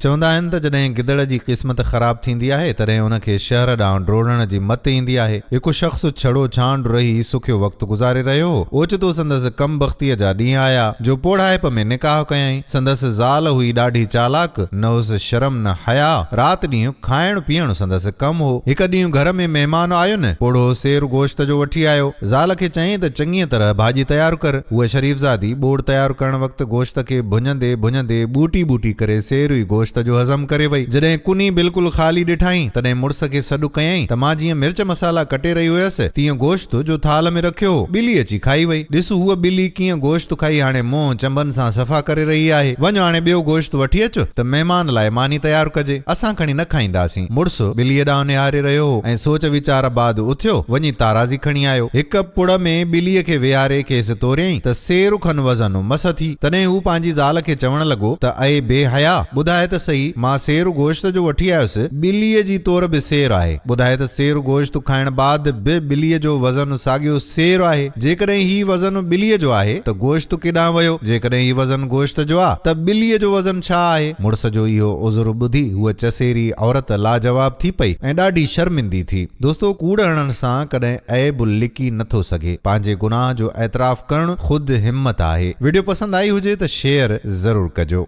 चवंदा आहिनि त जॾहिं गिदड़ जी क़िस्मत ख़राब थींदी आहे तॾहिं उनखे शहर ॾांहुं डोड़ण जी मत ईंदी आहे। हिकु शख़्स छड़ो छांड रही सुखियो वक़्तु गुज़ारे रहियो हो। ओचितो संदसि कम बख़्तीअ जा ॾींहं आया जो पोड़ाइप में निकाह कयईं। संदसि ज़ाल हुई ॾाढी चालाक, न हुअसि शर्म न हया। राति ॾींहुं खाइण पीअण संदसि कम हो। हिकु ॾींहुं घर में महिमान आयो न, पोड़ो सेर गोश्त जो वठी आयो। ज़ाल खे चयईं त चङीअ तरह भाॼी तयारु कर। उहा शरीफ़ज़ादी बोड़ तयारु करण वक़्तु गोश्त खे भुञंदे भुञंदे बूटी बूटी करे सेरुई गोश्त जो हज़म करे वई। जॾहिं कुनी बिल्कुलु ख़ाली ॾिठाई तॾहिं मुड़ुस खे सॾु कयईं त मां जीअं मिर्च मसाला कटे रही हुयसि तीअं गोश्त जो थाल में रखियो ॿिली अची खाई वई। ॾिस हूअ ॿिली कीअं गोश्त खाई हाणे मुंहुं चंबनि सां सफ़ा करे रही आहे। वञ हाणे ॿियो गोश्त वठी अचो त महिमान लाइ मानी तयारु कजे, असां खणी न खाईंदासीं। मुड़ुस ॿिलीअ ॾांहुं निहारे रहियो हो ऐं सोच वीचार बाद उथियो, वञी ताराज़ी खणी आयो। हिक पुड़ में ॿिलीअ खे विहारे खेसि तोरियईं त सेर खन वज़न मस थी। तॾहिं हू पंहिंजी ज़ाल खे चवण लॻो त अए बेहया, ॿुधाए त सही, मां सेर गोश्त जो वठी आयुसि, ॿिलीअ जी तोर बि सेर आहे। ॿुधाए त सेर गोश्त खाइण बाद बि ॿिलीअ जो वज़न साॻियो सेर आहे। जेकॾहिं ही वज़न ॿिलीअ जो आहे त गोश्त केॾांहुं वियो? जेकॾहिं ही वज़न गोश्त जो आहे त ॿिलीअ जो वज़न छा आहे? मुड़ुस जो इहो उज़ुर ॿुधी हूअ चसेरी औरत लाजवाब थी पई ऐं ॾाढी शर्मिंदी थी। दोस्तो, कूड़ हणण सां कॾहिं ऐब लिकी नथो सघे। पंहिंजे गुनाह जो एतराफ़ करणु ख़ुदि हिम्मत आहे। वीडियो पसंदि आई हुजे त शेयर ज़रूर कजो।